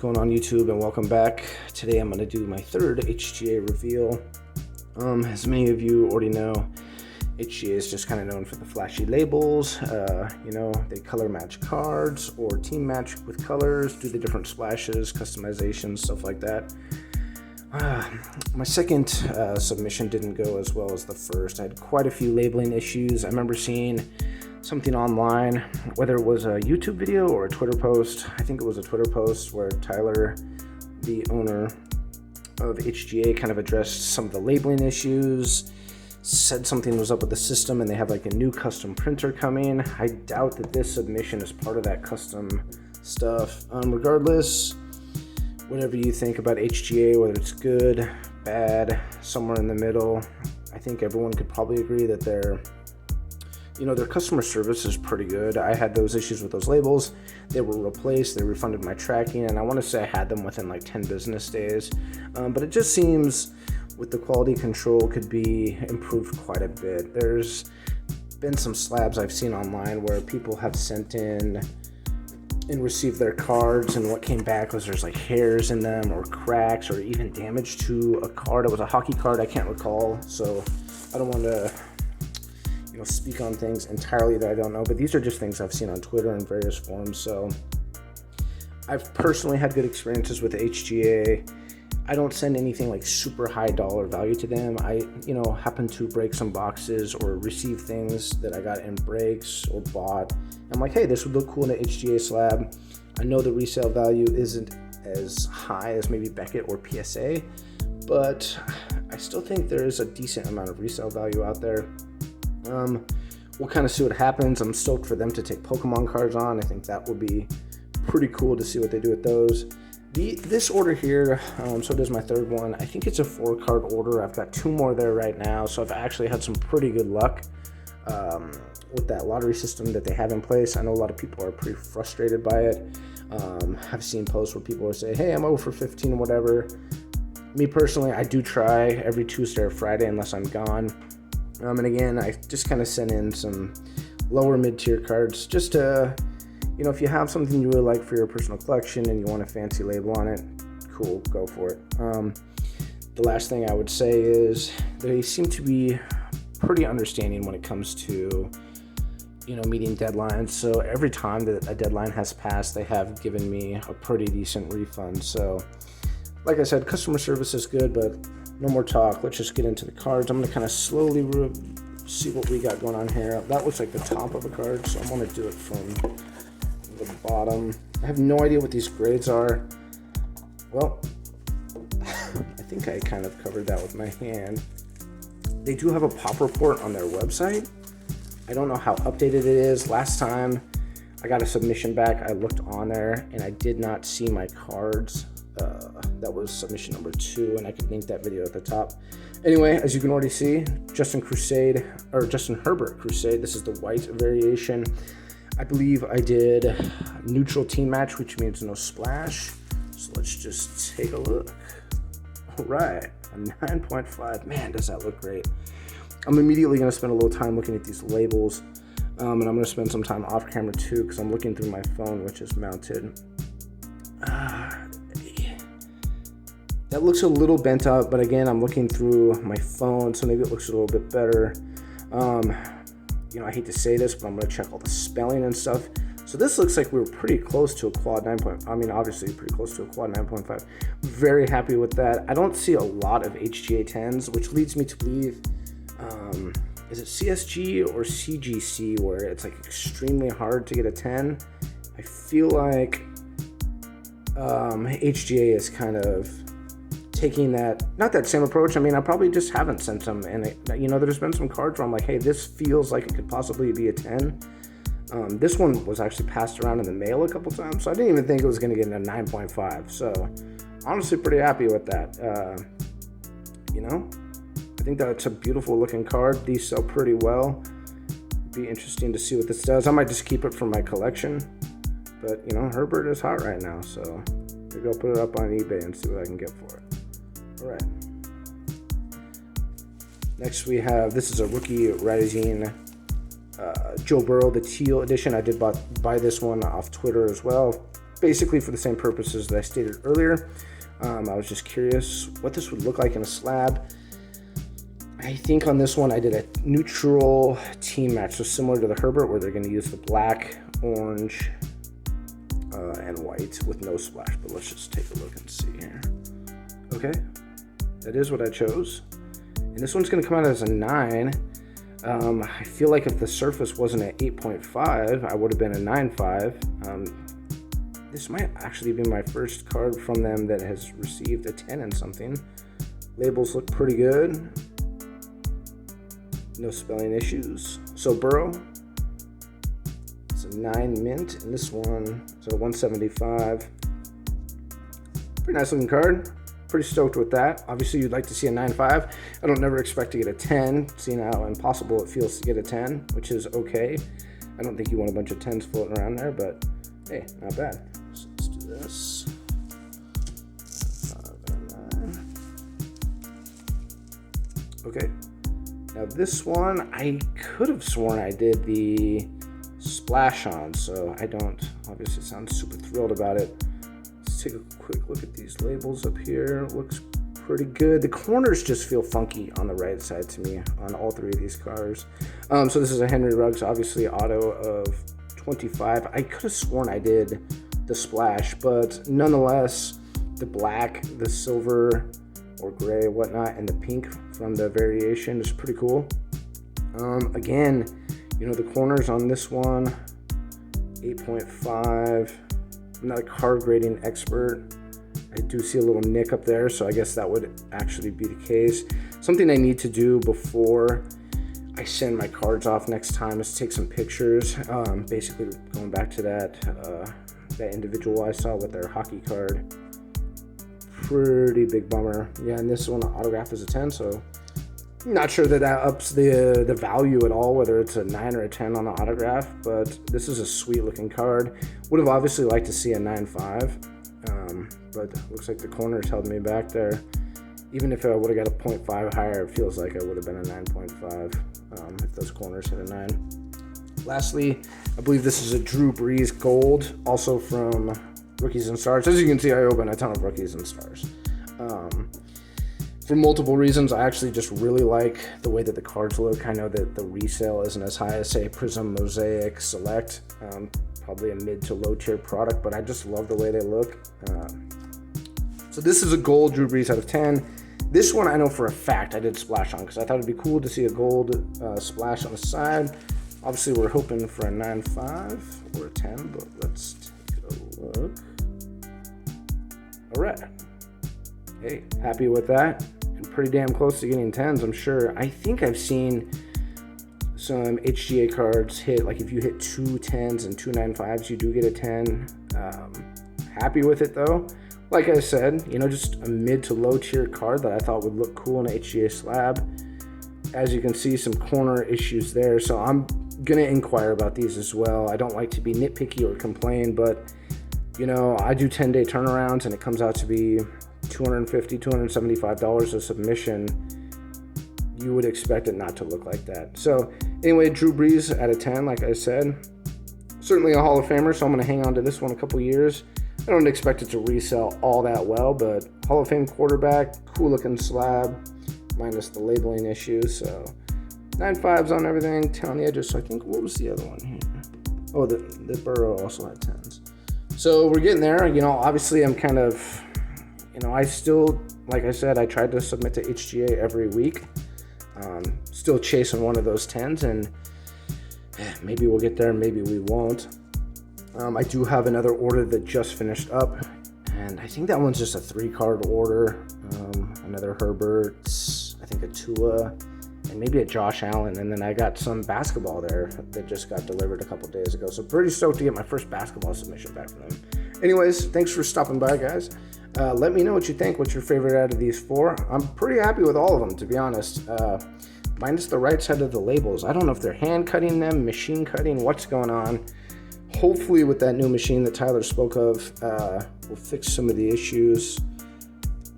going on YouTube, and welcome back. Today I'm going to do my third HGA reveal. As many of you already know, HGA is just kind of known for the flashy labels. They color match cards or team match with colors, do the different splashes, customizations, stuff like that. My second submission didn't go as well as the first. I had quite a few labeling issues. I remember seeing something online, whether it was a YouTube video or a Twitter post. I think it was a Twitter post where Tyler, the owner of HGA, kind of addressed some of the labeling issues, said something was up with the system and they have like a new custom printer coming. I doubt that this submission is part of that custom stuff. Regardless, whatever you think about HGA, whether it's good, bad, somewhere in the middle, I think everyone could probably agree that their customer service is pretty good. I had those issues with those labels. They were replaced. They refunded my tracking, and I want to say I had them within like 10 business days. But it just seems with the quality control could be improved quite a bit. There's been some slabs I've seen online where people have sent in and received their cards, and what came back was there's like hairs in them or cracks or even damage to a card. It was a hockey card, I can't recall, so I don't want to speak on things entirely that I don't know, but these are just things I've seen on Twitter and various forums. So I've personally had good experiences with HGA. I don't send anything like super high dollar value to them. I happen to break some boxes or receive things that I got in breaks or bought. I'm like, hey, this would look cool in an HGA slab. I know the resale value isn't as high as maybe Beckett or PSA, but I still think there is a decent amount of resale value out there. We'll kind of see what happens. I'm stoked for them to take Pokemon cards on. I think that will be pretty cool to see what they do with those. This order here, so does my third one. I think it's a 4-card order. I've got 2 more there right now, so I've actually had some pretty good luck with that lottery system that they have in place. I know a lot of people are pretty frustrated by it. I've seen posts where people are saying, hey, I'm over for 15 or whatever. Me personally, I do try every Tuesday or Friday unless I'm gone. And again, I just kind of sent in some lower mid-tier cards just to, if you have something you really like for your personal collection and you want a fancy label on it, cool, go for it. The last thing I would say is they seem to be pretty understanding when it comes to, meeting deadlines. So every time that a deadline has passed, they have given me a pretty decent refund. So like I said, customer service is good, but no more talk. Let's just get into the cards. I'm going to kind of slowly see what we got going on here. That looks like the top of a card, so I'm going to do it from the bottom. I have no idea what these grades are. Well, I think I kind of covered that with my hand. They do have a pop report on their website. I don't know how updated it is. Last time I got a submission back, I looked on there and I did not see my cards. That was submission number 2, and I could link that video at the top. Anyway, as you can already see, Justin Herbert Crusade. This is the white variation. I believe I did neutral team match, which means no splash. So let's just take a look. All right, a 9.5. Man, does that look great. I'm immediately going to spend a little time looking at these labels, and I'm going to spend some time off camera too, because I'm looking through my phone, which is mounted. That looks a little bent up, but again, I'm looking through my phone, so maybe it looks a little bit better. I hate to say this, but I'm going to check all the spelling and stuff. So this looks like we were pretty close to a quad 9. Obviously pretty close to a quad 9.5. Very happy with that. I don't see a lot of HGA 10s, which leads me to believe, is it CSG or CGC, where it's like extremely hard to get a 10? I feel like HGA is kind of taking not that same approach. I probably just haven't sent them, and there's been some cards where I'm like, hey, this feels like it could possibly be a 10. This one was actually passed around in the mail a couple times, so I didn't even think it was going to get a 9.5. So honestly, pretty happy with that. I think that's a beautiful looking card. These sell pretty well. Be interesting to see what this does. I might just keep it for my collection, but Herbert is hot right now, so maybe I'll put it up on eBay and see what I can get for it. All right. Next we have, this is a Rookie Rising Joe Burrow, the teal edition. I did buy this one off Twitter as well. basically for the same purposes that I stated earlier. I was just curious what this would look like in a slab. I think on this one I did a neutral team match, so similar to the Herbert, where they're going to use the black, orange, and white with no splash. But let's just take a look and see here. Okay, that is what I chose. And this one's going to come out as a 9. I feel like if the surface wasn't at 8.5, I would have been a 9.5. This might actually be my first card from them that has received a 10 and something. Labels look pretty good. No spelling issues. So Burrow, it's a 9 mint, and this one is a 175. Pretty nice looking card. Pretty stoked with that. Obviously, you'd like to see a 9.5. I don't never expect to get a 10, seeing how impossible it feels to get a 10, which is okay. I don't think you want a bunch of 10s floating around there, but hey, not bad. So let's do this. 5 and 9. Okay. Now this one, I could have sworn I did the splash on, so I don't obviously sound super thrilled about it. Let's take a quick look at these labels up here. Looks pretty good. The corners just feel funky on the right side to me on all 3 of these cars. So this is a Henry Ruggs, obviously auto of 25. I could have sworn I did the splash, but nonetheless, the black, the silver, or gray, whatnot, and the pink from the variation is pretty cool. Again, you know, the corners on this one, 8.5. I'm not a card grading expert. I do see a little nick up there, so I guess that would actually be the case. Something I need to do before I send my cards off next time is take some pictures. Basically, going back to that individual I saw with their hockey card. Pretty big bummer. Yeah, and this one the autograph is a 10, so I'm not sure that ups the value at all, whether it's a 9 or a 10 on the autograph, but this is a sweet looking card. Would have obviously liked to see a 9.5, but looks like the corners held me back there. Even if I would have got a 0.5 higher, it feels like I would have been a 9.5 if those corners hit a 9. Lastly, I believe this is a Drew Brees Gold, also from Rookies and Stars. As you can see, I open a ton of Rookies and Stars. For multiple reasons, I actually just really like the way that the cards look. I know that the resale isn't as high as, say, Prism Mosaic Select. Probably a mid to low tier product, but I just love the way they look. So this is a gold Drew Brees out of 10. This one I know for a fact I did splash on because I thought it'd be cool to see a gold splash on the side. Obviously, we're hoping for a 9.5 or a 10, but let's take a look. All right. Hey, happy with that. And pretty damn close to getting 10s, I'm sure. I think I've seen some HGA cards hit, like if you hit 2 10s and 2 9.5s, you do get a 10. Happy with it though. Like I said, you know, just a mid to low tier card that I thought would look cool in an HGA slab. As you can see, some corner issues there, so I'm gonna inquire about these as well. I don't like to be nitpicky or complain, but you know, I do 10-day turnarounds and it comes out to be $250, $275 a submission. You would expect it not to look like that. So anyway, Drew Brees at a 10, like I said. Certainly a Hall of Famer, so I'm gonna hang on to this one a couple years. I don't expect it to resell all that well, but Hall of Fame quarterback, cool looking slab, minus the labeling issues. So 9.5s on everything, 10 on the edges. So I think, what was the other one here? Oh, the Burrow also had 10s. So we're getting there. You know, obviously I'm kind of, you know, I still, like I said, I tried to submit to HGA every week. Still chasing one of those 10s, and maybe we'll get there, maybe we won't. I do have another order that just finished up, and I think that one's just a 3-card order. Another Herbert, I think a Tua, and maybe a Josh Allen, and then I got some basketball there that just got delivered a couple days ago. So pretty stoked to get my first basketball submission back from them. Anyways, thanks for stopping by, guys. Let me know what you think. What's your favorite out of these 4? I'm pretty happy with all of them, to be honest. Minus the right side of the labels. I don't know if they're hand cutting them, machine cutting, what's going on. Hopefully with that new machine that Tyler spoke of, we'll fix some of the issues.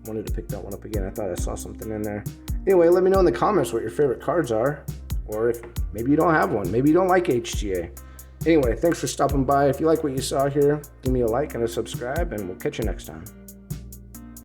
Wanted to pick that one up again. I thought I saw something in there. Anyway, let me know in the comments what your favorite cards are, or if maybe you don't have one. Maybe you don't like HGA. Anyway, thanks for stopping by. If you like what you saw here, give me a like and a subscribe, and we'll catch you next time.